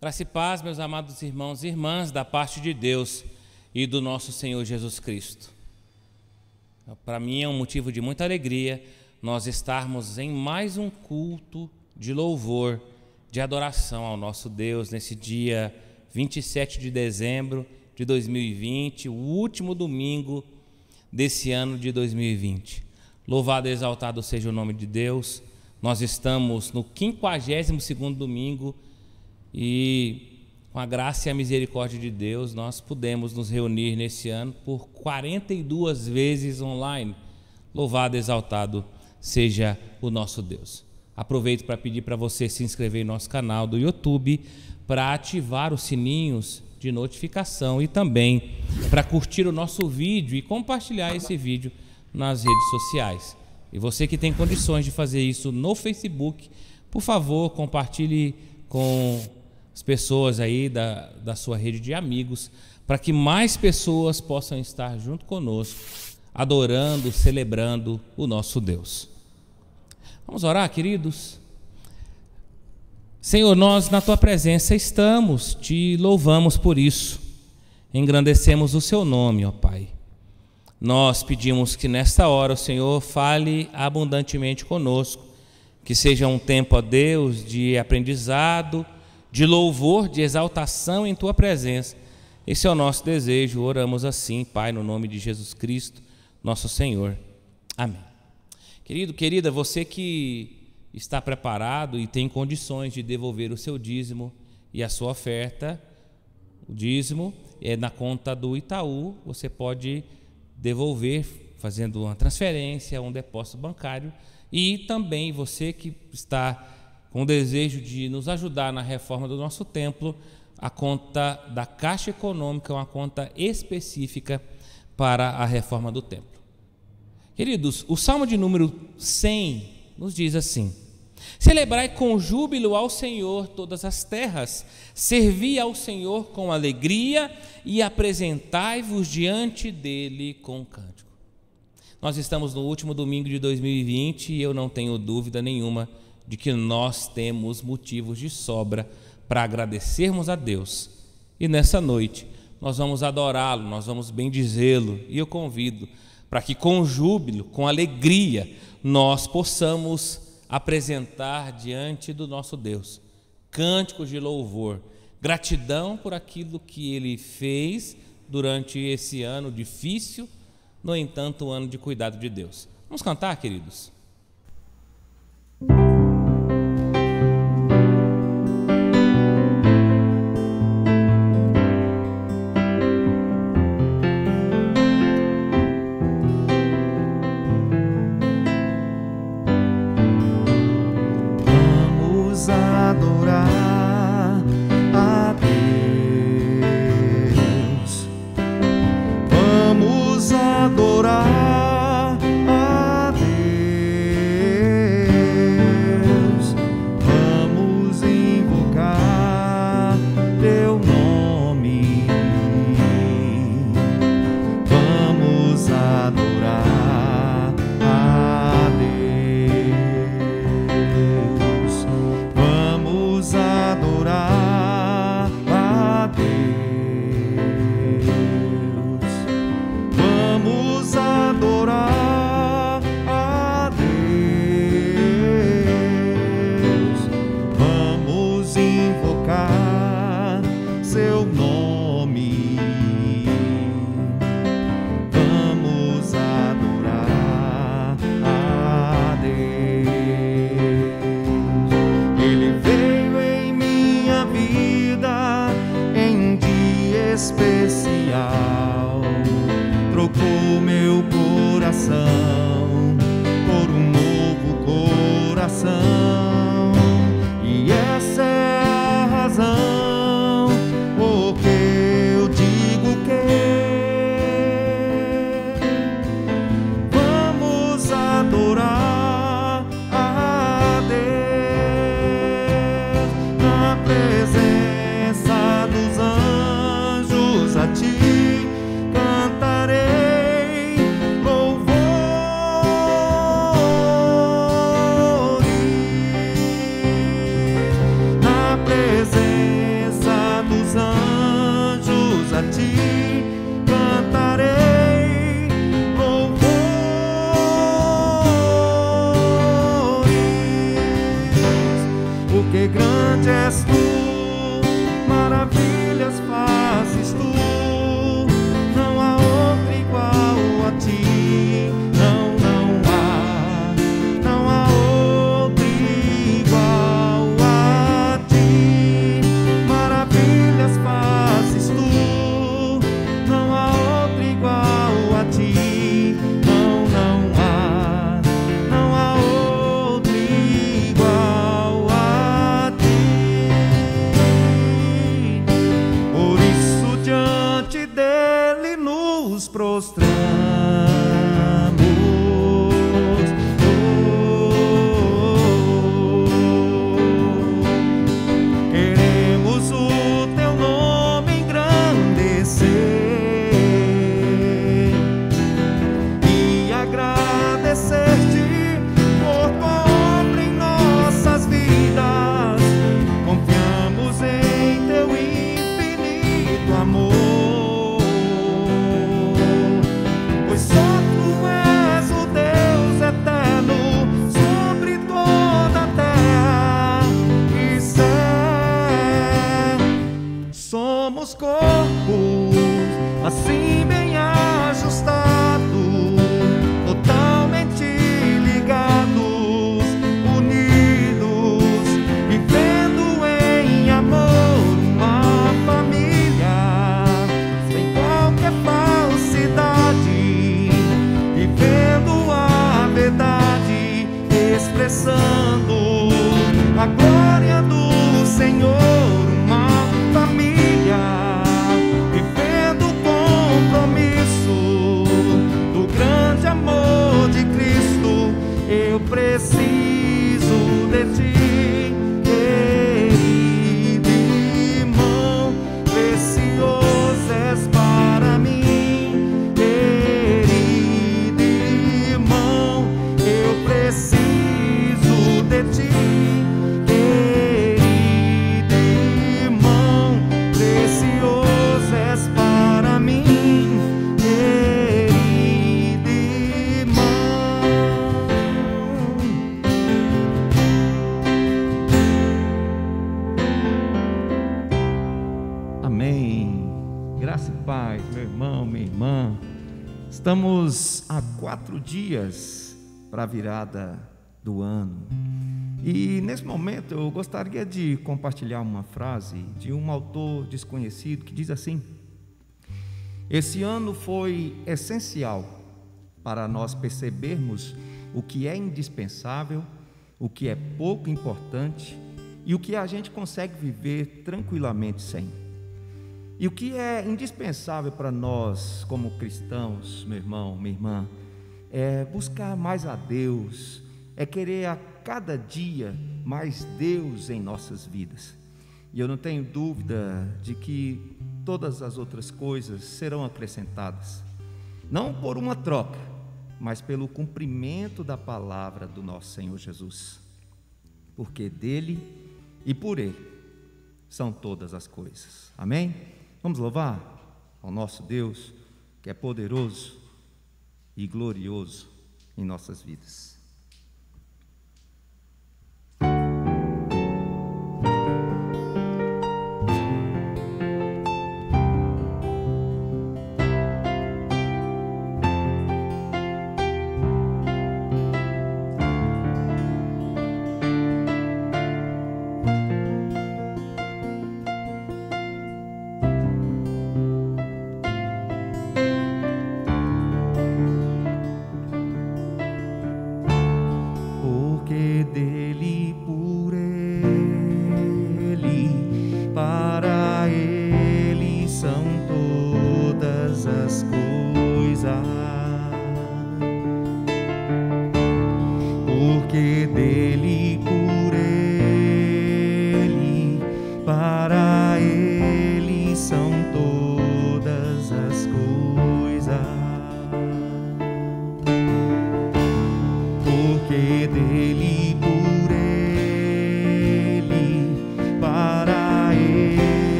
Graça e paz, meus amados irmãos e irmãs, da parte de Deus e do nosso Senhor Jesus Cristo. Para mim é um motivo de muita alegria nós estarmos em mais um culto de louvor, de adoração ao nosso Deus, nesse dia 27 de dezembro de 2020, o último domingo desse ano de 2020. Louvado e exaltado seja o nome de Deus. Nós estamos no 52º domingo e, com a graça e a misericórdia de Deus, nós pudemos nos reunir nesse ano por 42 vezes online. Louvado e exaltado seja o nosso Deus. Aproveito para pedir para você se inscrever em nosso canal do YouTube, para ativar os sininhos de notificação e também para curtir o nosso vídeo e compartilhar esse vídeo nas redes sociais. E você que tem condições de fazer isso no Facebook, por favor, compartilhe com as pessoas aí da sua rede de amigos, para que mais pessoas possam estar junto conosco, adorando, celebrando o nosso Deus. Vamos orar, queridos? Senhor, nós na Tua presença estamos, te louvamos por isso, engrandecemos o Seu nome, ó Pai. Nós pedimos que nesta hora o Senhor fale abundantemente conosco, que seja um tempo, ó Deus, de aprendizado, de louvor, de exaltação em Tua presença. Esse é o nosso desejo, oramos assim, Pai, no nome de Jesus Cristo, nosso Senhor. Amém. Querido, querida, você que está preparado e tem condições de devolver o seu dízimo e a sua oferta, o dízimo é na conta do Itaú, você pode devolver fazendo uma transferência, um depósito bancário, e também você que está com o desejo de nos ajudar na reforma do nosso templo, a conta da Caixa Econômica é uma conta específica para a reforma do templo. Queridos, o Salmo de número 100 nos diz assim: celebrai com júbilo ao Senhor todas as terras, servi ao Senhor com alegria e apresentai-vos diante dele com cântico. Nós estamos no último domingo de 2020 e eu não tenho dúvida nenhuma de que nós temos motivos de sobra para agradecermos a Deus. E nessa noite nós vamos adorá-lo, nós vamos bendizê-lo, e eu convido para que com júbilo, com alegria, nós possamos apresentar diante do nosso Deus cânticos de louvor, gratidão por aquilo que Ele fez durante esse ano difícil, no entanto, um ano de cuidado de Deus. Vamos cantar, queridos? Vamos és tu, maravilhas fazes tu, não há outro igual a ti, não há outro igual a ti, maravilhas fazes tu, não há outro igual a ti, não há outro igual a ti. Por isso diante dele nos prostramos, queremos o teu nome engrandecer e agradecer-te por tua obra em nossas vidas. Confiamos em teu infinito amor, pois só tu és o Deus eterno sobre toda a terra e céu. Somos corpos assim bem ajustados, totalmente ligados, unidos, vivendo em amor, uma família, sem qualquer falsidade, vivendo a verdade, expressando a glória do Senhor, uma família, vivendo o compromisso do grande amor de Cristo. Eu preciso de ti, querido irmão, precioso és para mim, querido irmão, eu preciso de ti, querido irmão, precioso és para mim, querido irmão. Amém. Graça e paz, meu irmão, minha irmã. Estamos há 4 dias para a virada do ano. E nesse momento eu gostaria de compartilhar uma frase de um autor desconhecido que diz assim: esse ano foi essencial para nós percebermos o que é indispensável, o que é pouco importante e o que a gente consegue viver tranquilamente sem. E o que é indispensável para nós como cristãos, meu irmão, minha irmã, é buscar mais a Deus, é querer a cada dia mais Deus em nossas vidas. E eu não tenho dúvida de que todas as outras coisas serão acrescentadas, não por uma troca, mas pelo cumprimento da palavra do nosso Senhor Jesus, porque dele e por ele são todas as coisas. Amém? Vamos louvar ao nosso Deus, que é poderoso e glorioso em nossas vidas.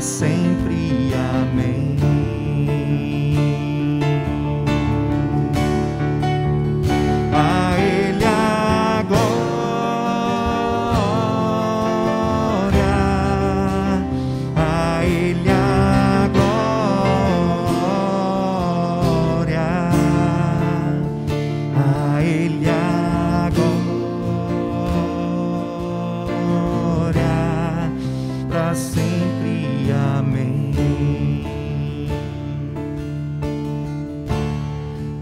sempre. Amém. A Ele a glória, a Ele a glória, a Ele a glória, para sempre. Amém.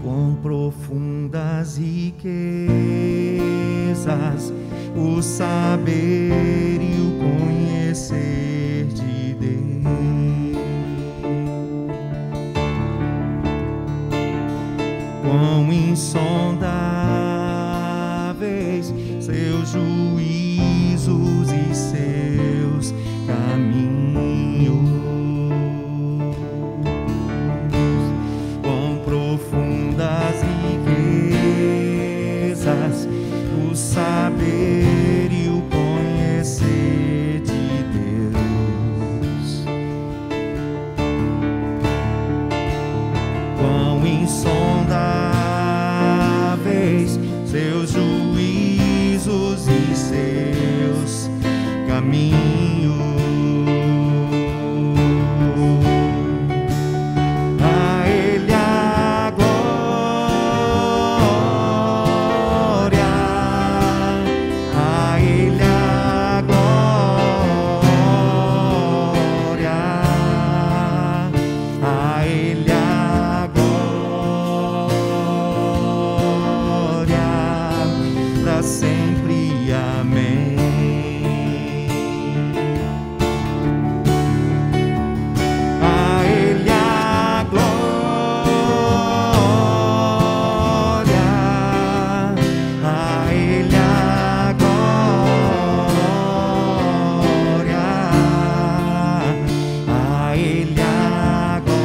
Com profundas riquezas, o saber e o conhecer de Deus, quão insondáveis seus juízos e seus caminhos, quão profundas riquezas, o saber e o conhecer de Deus, quão insondáveis seus juízos e seus caminhos. A Ele a glória, a Ele a glória, a Ele a glória, para sempre. Amém. A Ele a glória, a Ele a glória, a Ele a glória,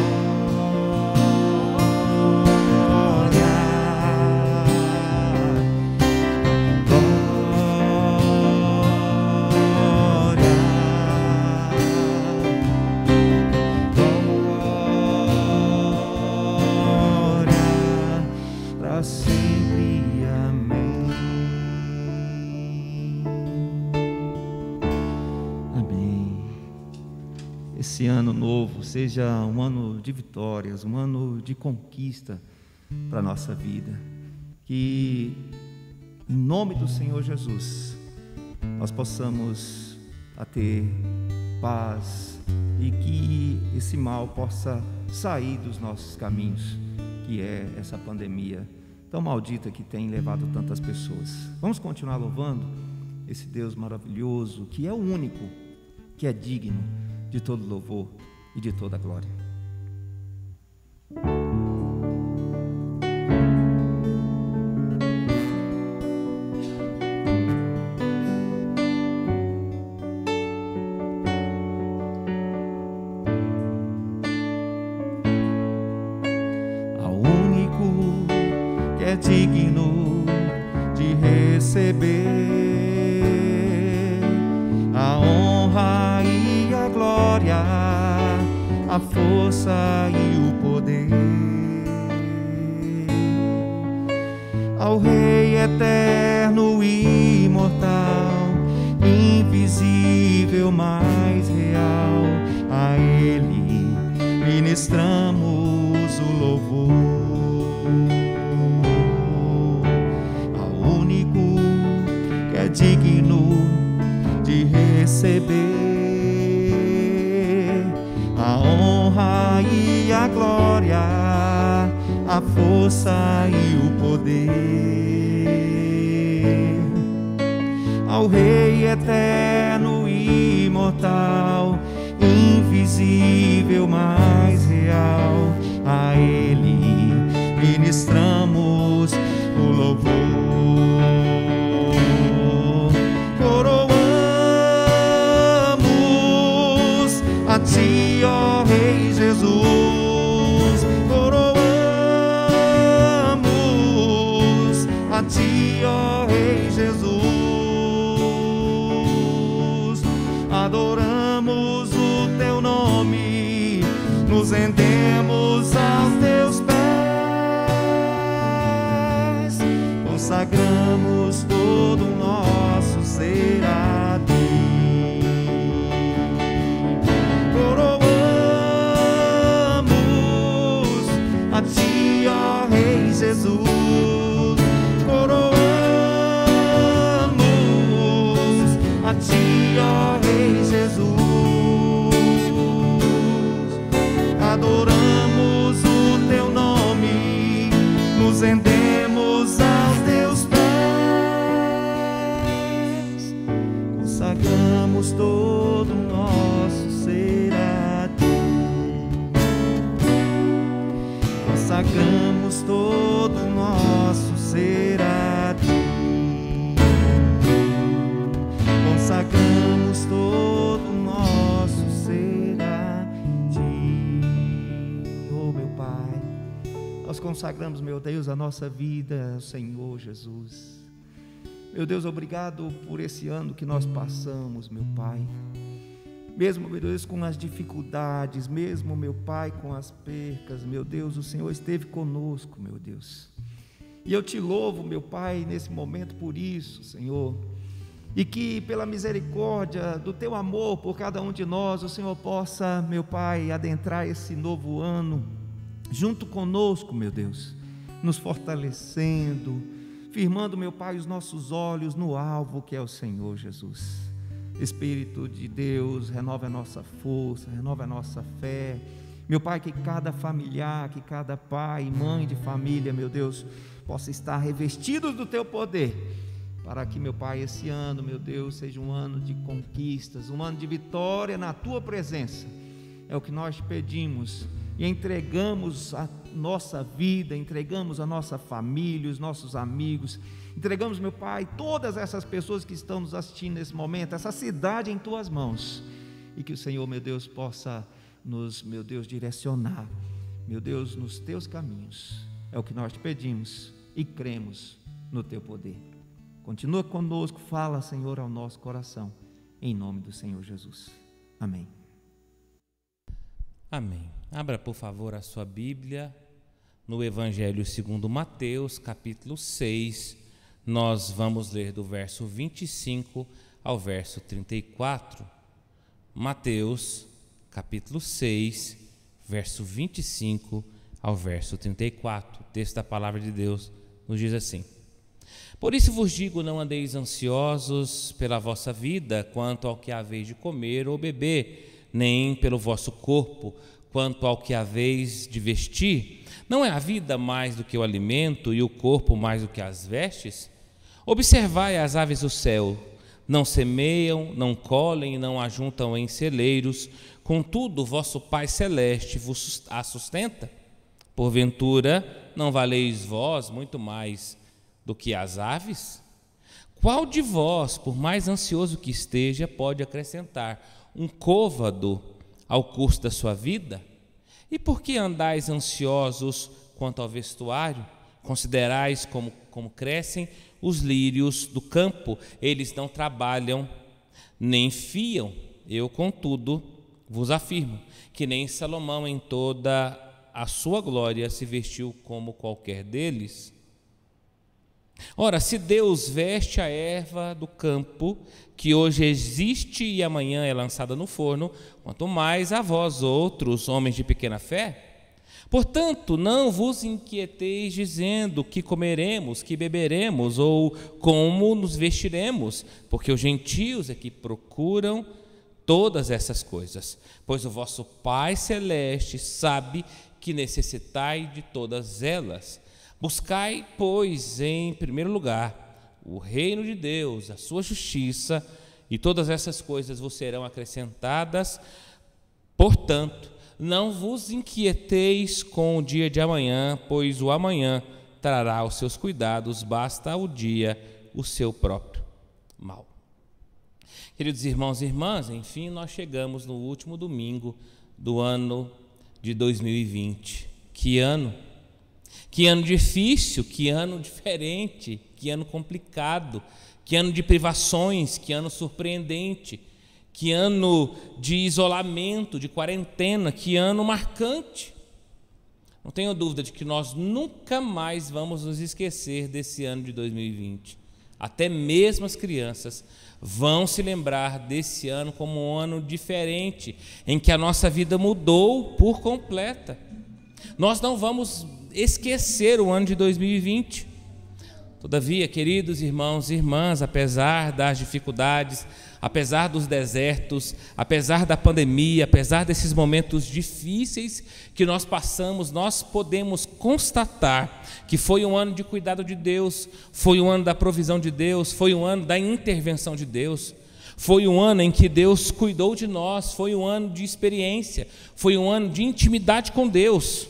para sempre. Amém. Amém. Esse ano novo seja um ano de vitórias, um ano de conquista para a nossa vida. Que, em nome do Senhor Jesus, nós possamos a ter paz e que esse mal possa sair dos nossos caminhos, que é essa pandemia tão maldita que tem levado tantas pessoas. Vamos continuar louvando esse Deus maravilhoso, que é o único que é digno de todo louvor e de toda glória. Ao único que é digno de receber a honra e a glória, a força e o poder, ao Rei eterno e imortal, invisível, mas real, a Ele ministramos o louvor. Ao único que é digno de receber a honra e a glória, a força e o poder, ao Rei eterno e imortal, invisível, mas real, a Ele ministramos o louvor. Coroamos a Ti, ó Rei Jesus, coroamos a Ti, ó Rei Jesus, adoramos o Teu nome. nome, nos rendemos aos teus pés, consagramos todo o nosso ser a ti. Coroamos a ti, ó Rei Jesus, coroamos a ti, ó Rei Jesus, adoramos o teu nome, nos rendemos aos teus pés, consagramos todo o nosso ser a ti, consagramos todo o nosso ser a ti, consagramos todo o nosso ser a ti. Oh, meu Pai, nós consagramos, meu Deus, a nossa vida ao Senhor Jesus. Meu Deus, obrigado por esse ano que nós passamos, meu Pai. Mesmo, meu Deus, com as dificuldades, mesmo, meu Pai, com as percas, meu Deus, o Senhor esteve conosco, meu Deus. E eu te louvo, meu Pai, nesse momento por isso, Senhor. E que pela misericórdia do teu amor por cada um de nós, o Senhor possa, meu Pai, adentrar esse novo ano junto conosco, meu Deus, nos fortalecendo, firmando, meu Pai, os nossos olhos no alvo que é o Senhor Jesus. Espírito de Deus, renova a nossa força, renova a nossa fé. Meu Pai, que cada familiar, que cada pai e mãe de família, meu Deus, possa estar revestidos do teu poder, para que, meu Pai, esse ano, meu Deus, seja um ano de conquistas, um ano de vitória na tua presença. É o que nós te pedimos e entregamos a nossa vida, entregamos a nossa família, os nossos amigos, entregamos, meu Pai, todas essas pessoas que estão nos assistindo nesse momento, essa cidade em tuas mãos, e que o Senhor, meu Deus, possa nos, meu Deus, direcionar, meu Deus, nos teus caminhos. É o que nós te pedimos e cremos no teu poder. Continua conosco, fala, Senhor, ao nosso coração, em nome do Senhor Jesus. Amém. Amém. Abra, por favor, a sua Bíblia no Evangelho segundo Mateus, capítulo 6. Nós vamos ler do verso 25 ao verso 34. Mateus, capítulo 6, verso 25 ao verso 34. O texto da palavra de Deus nos diz assim: Por isso vos digo, não andeis ansiosos pela vossa vida, quanto ao que haveis de comer ou beber, nem pelo vosso corpo, quanto ao que haveis de vestir. Não é a vida mais do que o alimento, e o corpo mais do que as vestes? Observai as aves do céu, não semeiam, não colhem e não ajuntam em celeiros, contudo vosso Pai Celeste vos a sustenta. Porventura, não valeis vós muito mais do que as aves? Qual de vós, por mais ansioso que esteja, pode acrescentar um côvado ao curso da sua vida? E por que andais ansiosos quanto ao vestuário? Considerais como crescem os lírios do campo, eles não trabalham, nem fiam. Eu, contudo, vos afirmo que nem Salomão em toda a sua glória se vestiu como qualquer deles. Ora, se Deus veste a erva do campo, que hoje existe e amanhã é lançada no forno, quanto mais a vós outros, homens de pequena fé? Portanto, não vos inquieteis dizendo que comeremos, que beberemos, ou como nos vestiremos, porque os gentios é que procuram todas essas coisas, pois o vosso Pai Celeste sabe que necessitai de todas elas. Buscai, pois, em primeiro lugar, o reino de Deus, a sua justiça, e todas essas coisas vos serão acrescentadas. Portanto, não vos inquieteis com o dia de amanhã, pois o amanhã trará os seus cuidados, basta ao dia o seu próprio mal. Queridos irmãos e irmãs, enfim, nós chegamos no último domingo do ano de 2020. Que ano! Que ano difícil, que ano diferente, que ano complicado, que ano de privações, que ano surpreendente, Que ano de isolamento, de quarentena, que ano marcante. Não tenho dúvida de que nós nunca mais vamos nos esquecer desse ano de 2020. Até mesmo as crianças vão se lembrar desse ano como um ano diferente, em que a nossa vida mudou por completa. Nós não vamos esquecer o ano de 2020. Todavia, queridos irmãos e irmãs, apesar das dificuldades, apesar dos desertos, apesar da pandemia, apesar desses momentos difíceis que nós passamos, nós podemos constatar que foi um ano de cuidado de Deus, foi um ano da provisão de Deus, foi um ano da intervenção de Deus, foi um ano em que Deus cuidou de nós, foi um ano de experiência, foi um ano de intimidade com Deus.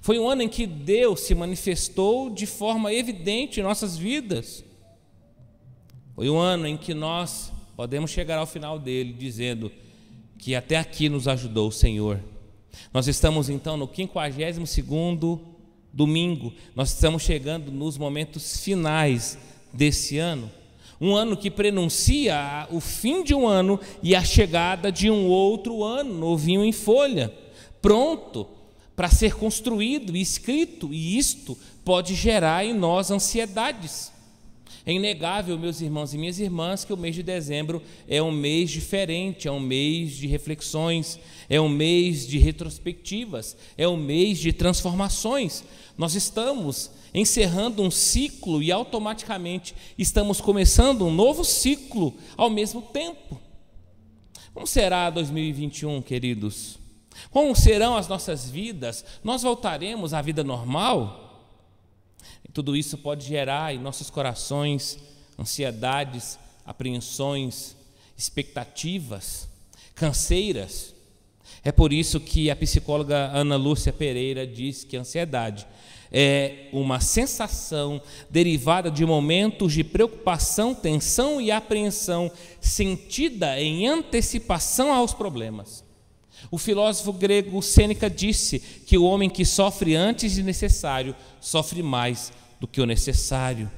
Foi um ano em que Deus se manifestou de forma evidente em nossas vidas. Foi um ano em que nós podemos chegar ao final dele dizendo que até aqui nos ajudou o Senhor. Nós estamos então no 52º domingo, nós estamos chegando nos momentos finais desse ano. Um ano que prenuncia o fim de um ano e a chegada de um outro ano, novinho em folha, pronto para ser construído e escrito, e isto pode gerar em nós ansiedades. É inegável, meus irmãos e minhas irmãs, que o mês de dezembro é um mês diferente, é um mês de reflexões, é um mês de retrospectivas, é um mês de transformações. Nós estamos encerrando um ciclo e automaticamente estamos começando um novo ciclo ao mesmo tempo. Como será 2021, queridos? Como serão as nossas vidas? Nós voltaremos à vida normal? E tudo isso pode gerar em nossos corações ansiedades, apreensões, expectativas, canseiras. É por isso que a psicóloga Ana Lúcia Pereira diz que a ansiedade é uma sensação derivada de momentos de preocupação, tensão e apreensão sentida em antecipação aos problemas. O filósofo grego Sêneca disse que o homem que sofre antes de necessário sofre mais do que o necessário.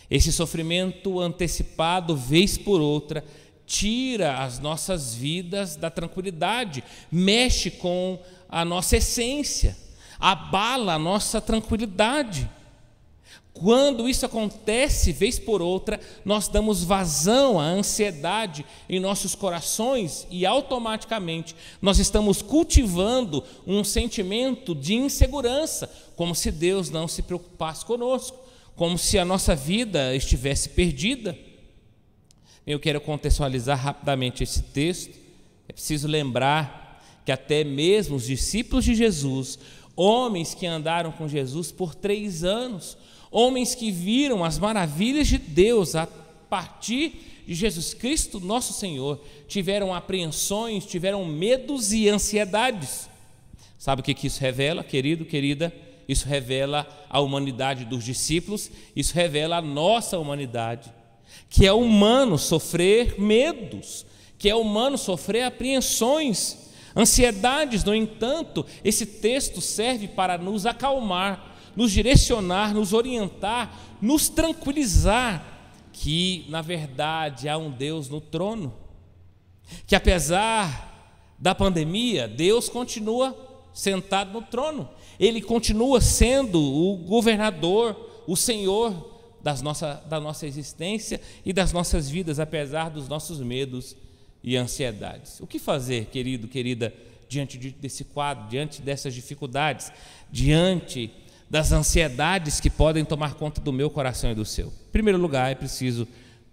Esse sofrimento antecipado, vez por outra, tira as nossas vidas da tranquilidade, mexe com a nossa essência, abala a nossa tranquilidade. Quando isso acontece, vez por outra, nós damos vazão à ansiedade em nossos corações e automaticamente nós estamos cultivando um sentimento de insegurança, como se Deus não se preocupasse conosco, como se a nossa vida estivesse perdida. Eu quero contextualizar rapidamente esse texto. É preciso lembrar que até mesmo os discípulos de Jesus, homens que andaram com Jesus por 3 anos, homens que viram as maravilhas de Deus a partir de Jesus Cristo, nosso Senhor, tiveram apreensões, tiveram medos e ansiedades. Sabe o que isso revela, querido, querida? Isso revela a humanidade dos discípulos, isso revela a nossa humanidade, que é humano sofrer medos, que é humano sofrer apreensões, ansiedades. No entanto, esse texto serve para nos acalmar, nos direcionar, nos orientar, nos tranquilizar que, na verdade, há um Deus no trono, que apesar da pandemia, Deus continua sentado no trono, Ele continua sendo o governador, o Senhor da nossa existência e das nossas vidas, apesar dos nossos medos e ansiedades. O que fazer, querido, querida, diante desse quadro, diante dessas dificuldades, diante das ansiedades que podem tomar conta do meu coração e do seu? Em primeiro lugar, é preciso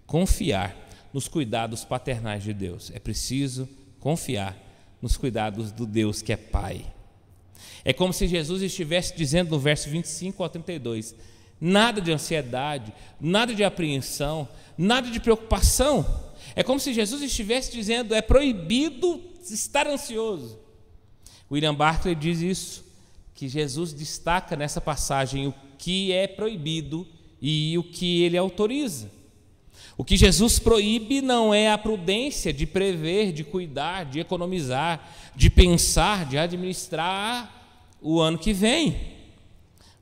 confiar nos cuidados paternais de Deus. É preciso confiar nos cuidados do Deus que é Pai. É como se Jesus estivesse dizendo no verso 25 ao 32, nada de ansiedade, nada de apreensão, nada de preocupação. É como se Jesus estivesse dizendo, é proibido estar ansioso. William Barclay diz isso, que Jesus destaca nessa passagem o que é proibido e o que ele autoriza. O que Jesus proíbe não é a prudência de prever, de cuidar, de economizar, de pensar, de administrar o ano que vem.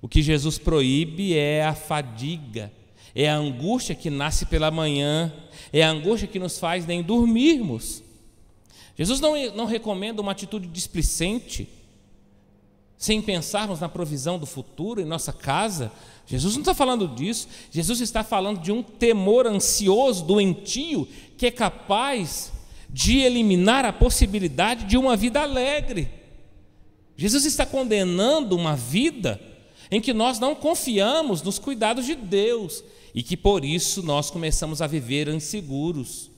O que Jesus proíbe é a fadiga, É a angústia que nasce pela manhã, é a angústia que nos faz nem dormirmos. Jesus não recomenda uma atitude displicente, sem pensarmos na provisão do futuro em nossa casa. Jesus não está falando disso. Jesus está falando de um temor ansioso, doentio, que é capaz de eliminar a possibilidade de uma vida alegre. Jesus está condenando uma vida em que nós não confiamos nos cuidados de Deus e que por isso nós começamos a viver inseguros,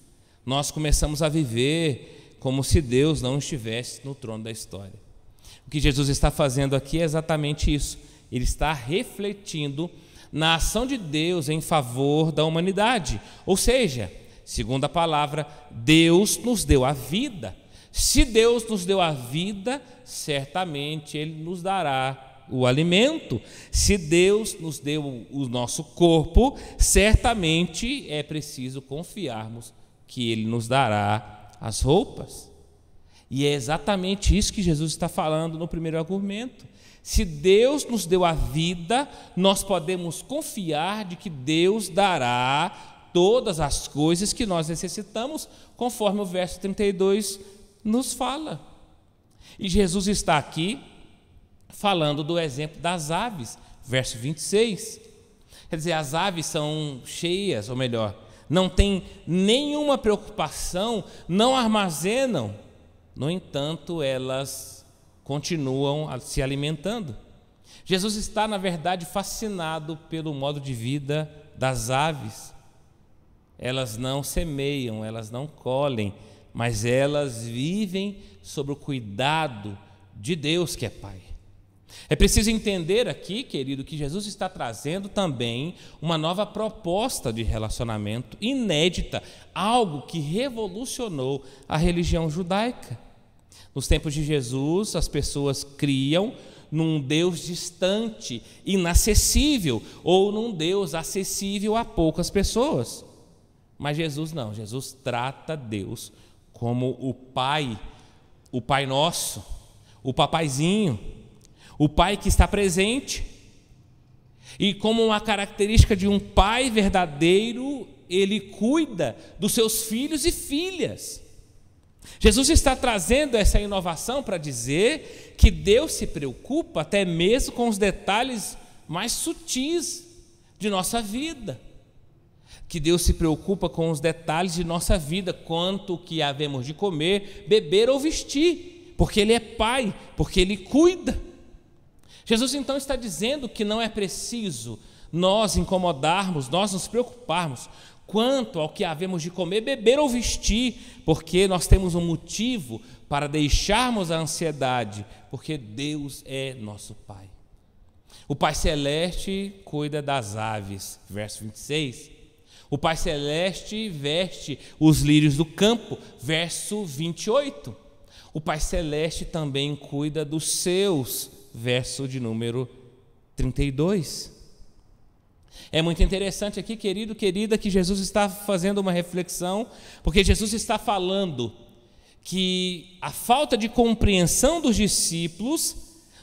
nós começamos a viver como se Deus não estivesse no trono da história. O que Jesus está fazendo aqui é exatamente isso. Ele está refletindo na ação de Deus em favor da humanidade. Ou seja, segundo a palavra, Deus nos deu a vida. Se Deus nos deu a vida, certamente Ele nos dará o alimento. Se Deus nos deu o nosso corpo, certamente é preciso confiarmos que Ele nos dará as roupas. E é exatamente isso que Jesus está falando no primeiro argumento. Se Deus nos deu a vida, nós podemos confiar de que Deus dará todas as coisas que nós necessitamos, conforme o verso 32 nos fala. E Jesus está aqui falando do exemplo das aves, verso 26. Quer dizer, as aves são cheias, ou melhor, não têm nenhuma preocupação, não armazenam. No entanto, elas continuam se alimentando. Jesus está, na verdade, fascinado pelo modo de vida das aves. Elas não semeiam, elas não colhem, mas elas vivem sob o cuidado de Deus, que é Pai. É preciso entender aqui, querido, que Jesus está trazendo também uma nova proposta de relacionamento inédita, algo que revolucionou a religião judaica. Nos tempos de Jesus, as pessoas criam num Deus distante, inacessível, ou num Deus acessível a poucas pessoas. Mas Jesus não, Jesus trata Deus como o Pai Nosso, o papaizinho, o Pai que está presente. E como uma característica de um pai verdadeiro, ele cuida dos seus filhos e filhas. Jesus está trazendo essa inovação para dizer que Deus se preocupa até mesmo com os detalhes mais sutis de nossa vida. Que Deus se preocupa com os detalhes de nossa vida, quanto que havemos de comer, beber ou vestir, porque Ele é Pai, porque Ele cuida. Jesus então está dizendo que não é preciso nós incomodarmos, nós nos preocuparmos quanto ao que havemos de comer, beber ou vestir, porque nós temos um motivo para deixarmos a ansiedade, porque Deus é nosso Pai. O Pai Celeste cuida das aves, verso 26. O Pai Celeste veste os lírios do campo, verso 28. O Pai Celeste também cuida dos seus, verso de número 32. É muito interessante aqui, querido, querida, que Jesus está fazendo uma reflexão, porque Jesus está falando que a falta de compreensão dos discípulos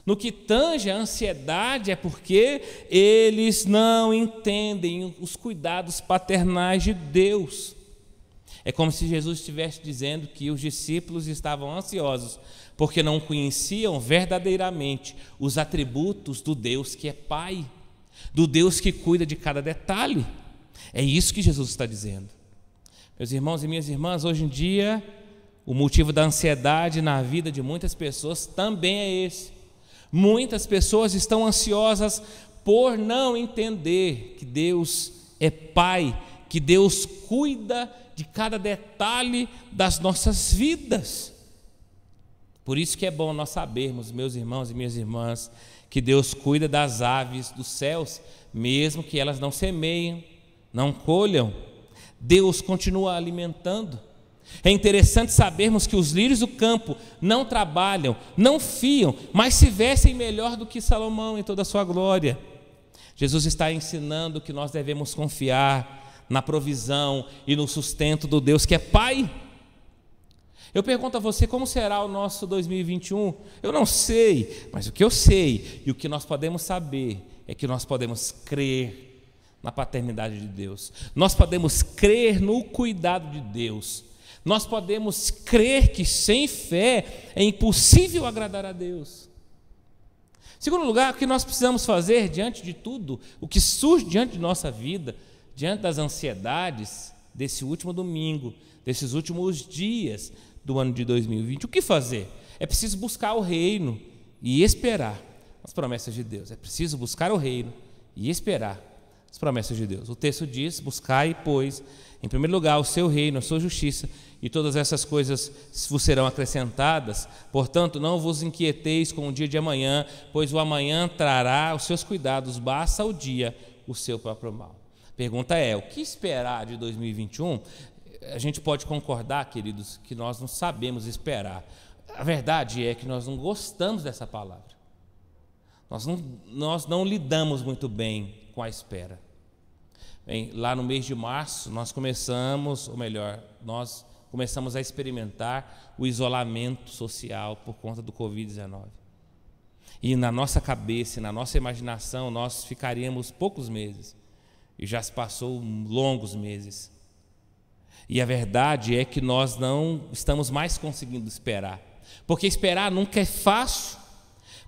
no que tange a ansiedade é porque eles não entendem os cuidados paternais de Deus. É como se Jesus estivesse dizendo que os discípulos estavam ansiosos porque não conheciam verdadeiramente os atributos do Deus que é Pai, do Deus que cuida de cada detalhe. É isso que Jesus está dizendo. Meus irmãos e minhas irmãs, hoje em dia, o motivo da ansiedade na vida de muitas pessoas também é esse. Muitas pessoas estão ansiosas por não entender que Deus é Pai, que Deus cuida de cada detalhe das nossas vidas. Por isso que é bom nós sabermos, meus irmãos e minhas irmãs, que Deus cuida das aves dos céus, mesmo que elas não semeiem, não colham. Deus continua alimentando. É interessante sabermos que os lírios do campo não trabalham, não fiam, mas se vestem melhor do que Salomão em toda a sua glória. Jesus está ensinando que nós devemos confiar na provisão e no sustento do Deus que é Pai. Eu pergunto a você, como será o nosso 2021? Eu não sei, mas o que eu sei e o que nós podemos saber é que nós podemos crer na paternidade de Deus. Nós podemos crer no cuidado de Deus. Nós podemos crer que sem fé é impossível agradar a Deus. Segundo lugar, o que nós precisamos fazer diante de tudo, o que surge diante de nossa vida, diante das ansiedades desse último domingo, desses últimos dias do ano de 2020, o que fazer? É preciso buscar o reino e esperar as promessas de Deus. É preciso buscar o reino e esperar as promessas de Deus. O texto diz: buscai, pois, em primeiro lugar, o seu reino, a sua justiça, e todas essas coisas vos serão acrescentadas. Portanto, não vos inquieteis com o dia de amanhã, pois o amanhã trará os seus cuidados, basta o dia o seu próprio mal. A pergunta é: o que esperar de 2021? A gente pode concordar, queridos, que nós não sabemos esperar. A verdade é que nós não gostamos dessa palavra. Nós não lidamos muito bem com a espera. Bem, lá no mês de março, nós começamos a experimentar o isolamento social por conta do Covid-19. E na nossa cabeça, na nossa imaginação, nós ficaríamos poucos meses. E já se passou longos meses. E a verdade é que nós não estamos mais conseguindo esperar. Porque esperar nunca é fácil.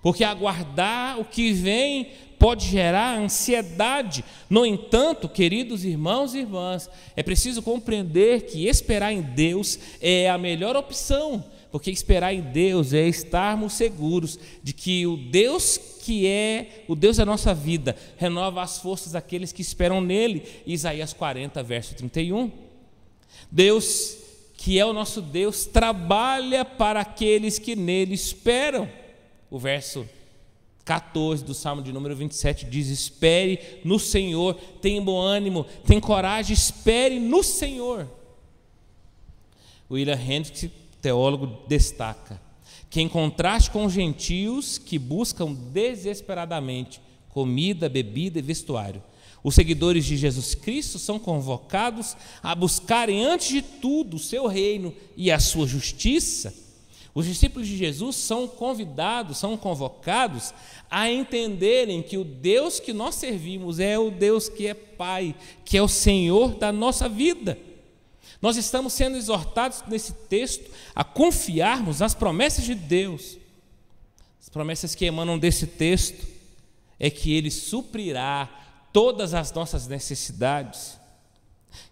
Porque aguardar o que vem pode gerar ansiedade. No entanto, queridos irmãos e irmãs, é preciso compreender que esperar em Deus é a melhor opção, porque esperar em Deus é estarmos seguros de que o Deus que é o Deus da nossa vida renova as forças daqueles que esperam nele. Isaías 40, verso 31. Deus, que é o nosso Deus, trabalha para aqueles que nele esperam. O verso 14 do Salmo de número 27 diz: espere no Senhor, tenha bom ânimo, tenha coragem, espere no Senhor. William Hendricks, teólogo, destaca que, em contraste com os gentios que buscam desesperadamente comida, bebida e vestuário, os seguidores de Jesus Cristo são convocados a buscarem antes de tudo o seu reino e a sua justiça. Os discípulos de Jesus são convocados a entenderem que o Deus que nós servimos é o Deus que é Pai, que é o Senhor da nossa vida. Nós estamos sendo exortados nesse texto a confiarmos nas promessas de Deus. As promessas que emanam desse texto é que Ele suprirá todas as nossas necessidades.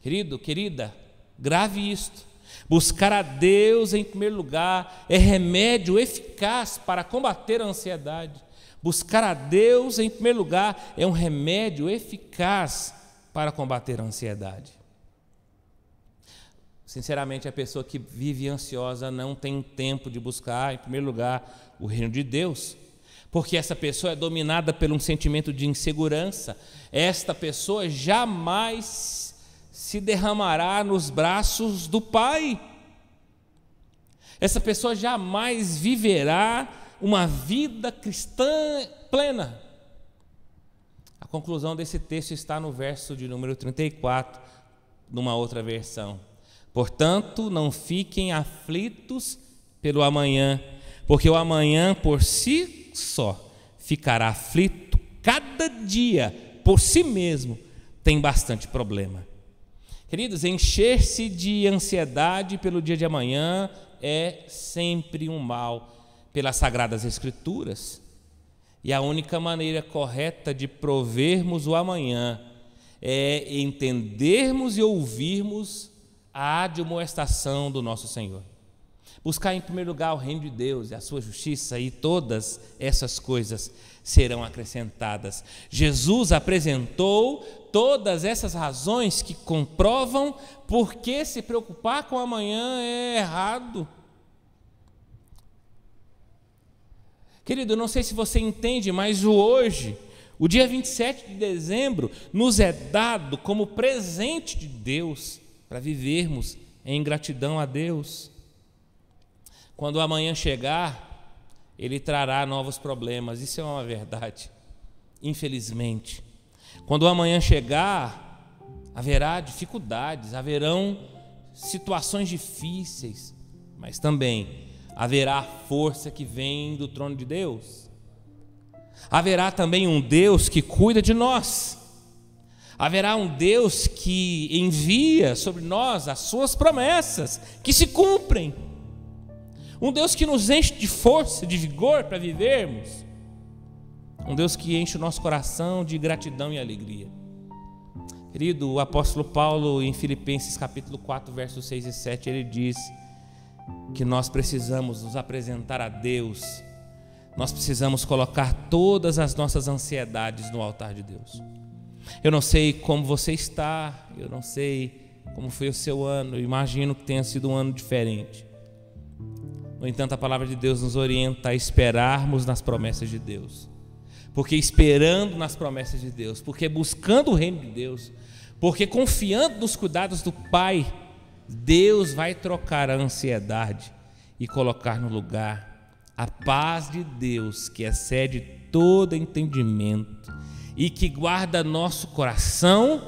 Querido, querida, grave isto. Buscar a Deus em primeiro lugar é remédio eficaz para combater a ansiedade. Buscar a Deus em primeiro lugar é um remédio eficaz para combater a ansiedade. Sinceramente, a pessoa que vive ansiosa não tem tempo de buscar em primeiro lugar o reino de Deus, porque essa pessoa é dominada por um sentimento de insegurança. Esta pessoa jamais se derramará nos braços do Pai. Essa pessoa jamais viverá uma vida cristã plena. A conclusão desse texto está no verso de número 34, numa outra versão. Portanto, não fiquem aflitos pelo amanhã, porque o amanhã por si só ficará aflito. Cada dia por si mesmo tem bastante problema. Queridos, encher-se de ansiedade pelo dia de amanhã é sempre um mal pelas Sagradas Escrituras. E a única maneira correta de provermos o amanhã é entendermos e ouvirmos a admoestação do nosso Senhor. Buscar em primeiro lugar o reino de Deus e a sua justiça, e todas essas coisas serão acrescentadas. Jesus apresentou todas essas razões que comprovam por que se preocupar com amanhã é errado. Querido, eu não sei se você entende, mas hoje, o dia 27 de dezembro, nos é dado como presente de Deus para vivermos em gratidão a Deus. Quando o amanhã chegar, ele trará novos problemas. Isso é uma verdade, infelizmente. Quando o amanhã chegar, haverá dificuldades, haverão situações difíceis, mas também haverá força que vem do trono de Deus. Haverá também um Deus que cuida de nós. Haverá um Deus que envia sobre nós as suas promessas, que se cumprem. Um Deus que nos enche de força, de vigor para vivermos. Um Deus que enche o nosso coração de gratidão e alegria. Querido, o apóstolo Paulo, em Filipenses capítulo 4, versos 6 e 7, ele diz que nós precisamos nos apresentar a Deus. Nós precisamos colocar todas as nossas ansiedades no altar de Deus. Eu não sei como você está, eu não sei como foi o seu ano, eu imagino que tenha sido um ano diferente. No entanto, a palavra de Deus nos orienta a esperarmos nas promessas de Deus. Porque esperando nas promessas de Deus, porque buscando o reino de Deus, porque confiando nos cuidados do Pai, Deus vai trocar a ansiedade e colocar no lugar a paz de Deus, que excede todo entendimento e que guarda nosso coração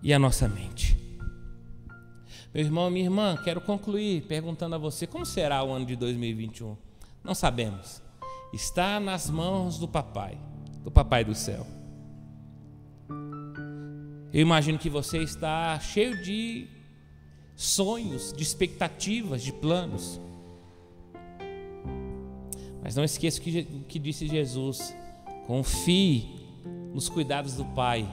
e a nossa mente. Meu irmão, minha irmã, quero concluir perguntando a você, como será o ano de 2021? Não sabemos. Está nas mãos do Papai do céu. Eu imagino que você está cheio de sonhos, de expectativas, de planos. Mas não esqueça o que disse Jesus: confie nos cuidados do Pai.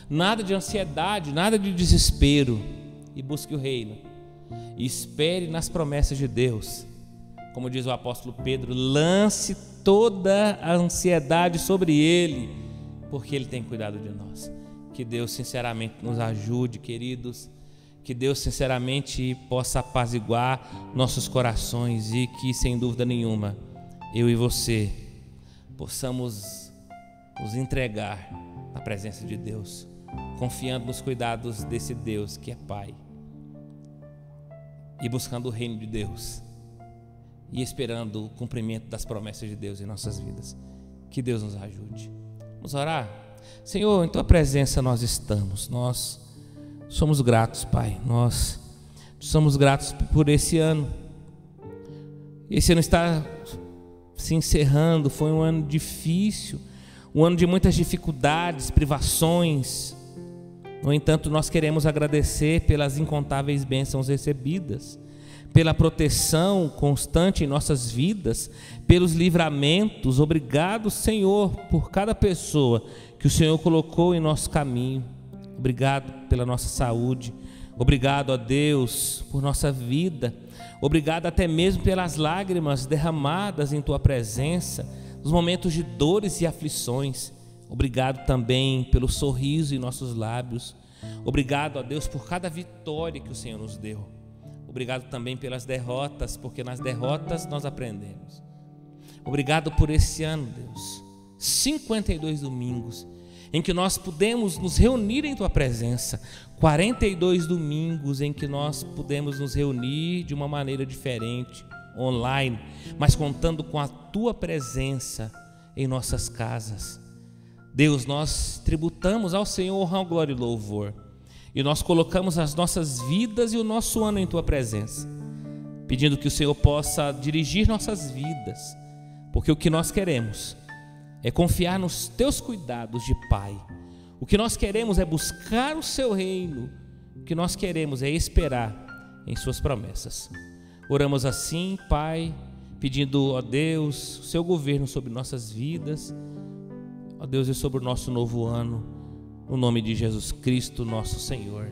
Nada de ansiedade, nada de desespero. E busque o reino. E espere nas promessas de Deus. Como diz o apóstolo Pedro, lance toda a ansiedade sobre Ele, porque Ele tem cuidado de nós. Que Deus sinceramente nos ajude, queridos. Que Deus sinceramente possa apaziguar nossos corações e que, sem dúvida nenhuma, eu e você possamos nos entregar na presença de Deus, confiando nos cuidados desse Deus que é Pai, e buscando o reino de Deus e esperando o cumprimento das promessas de Deus em nossas vidas. Que Deus nos ajude. Vamos orar? Senhor, em Tua presença nós estamos, nós somos gratos, Pai, nós somos gratos por esse ano. Esse ano está se encerrando, foi um ano difícil, um ano de muitas dificuldades, privações. No entanto, nós queremos agradecer pelas incontáveis bênçãos recebidas, pela proteção constante em nossas vidas, pelos livramentos. Obrigado, Senhor, por cada pessoa que o Senhor colocou em nosso caminho. Obrigado pela nossa saúde. Obrigado, ó Deus, por nossa vida. Obrigado até mesmo pelas lágrimas derramadas em Tua presença, nos momentos de dores e aflições. Obrigado também pelo sorriso em nossos lábios. Obrigado, ó Deus, por cada vitória que o Senhor nos deu. Obrigado também pelas derrotas, porque nas derrotas nós aprendemos. Obrigado por esse ano, Deus. 52 domingos em que nós pudemos nos reunir em Tua presença. 42 domingos em que nós pudemos nos reunir de uma maneira diferente, online, mas contando com a Tua presença em nossas casas. Deus, nós tributamos ao Senhor honra, glória e louvor, e nós colocamos as nossas vidas e o nosso ano em Tua presença, pedindo que o Senhor possa dirigir nossas vidas, porque o que nós queremos é confiar nos Teus cuidados de Pai. O que nós queremos é buscar o Seu reino. O que nós queremos é esperar em Suas promessas. Oramos assim, Pai, pedindo, ó Deus, o Seu governo sobre nossas vidas, ó Deus, e sobre o nosso novo ano, no nome de Jesus Cristo, nosso Senhor.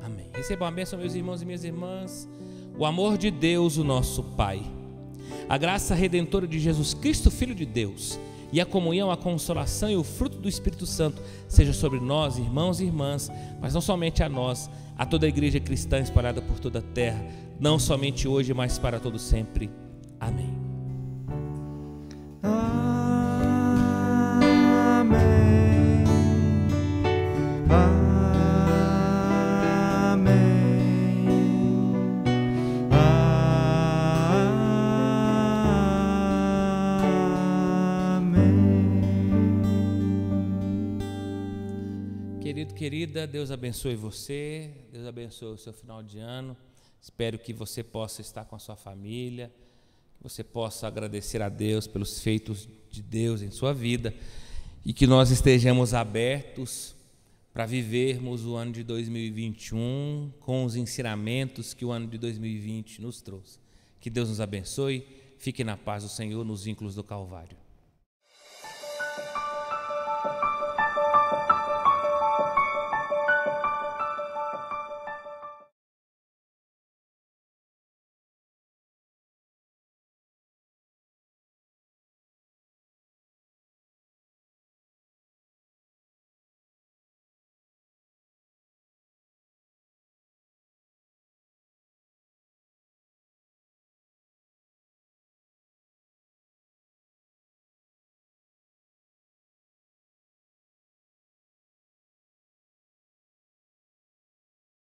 Amém. Recebam a bênção, meus irmãos e minhas irmãs. O amor de Deus, o nosso Pai, a graça redentora de Jesus Cristo, Filho de Deus, e a comunhão, a consolação e o fruto do Espírito Santo seja sobre nós, irmãos e irmãs, mas não somente a nós, a toda a igreja cristã espalhada por toda a terra, não somente hoje, mas para todo sempre. Amém. Querida, Deus abençoe você, Deus abençoe o seu final de ano. Espero que você possa estar com a sua família, que você possa agradecer a Deus pelos feitos de Deus em sua vida e que nós estejamos abertos para vivermos o ano de 2021 com os ensinamentos que o ano de 2020 nos trouxe. Que Deus nos abençoe. Fique na paz do Senhor nos vínculos do Calvário.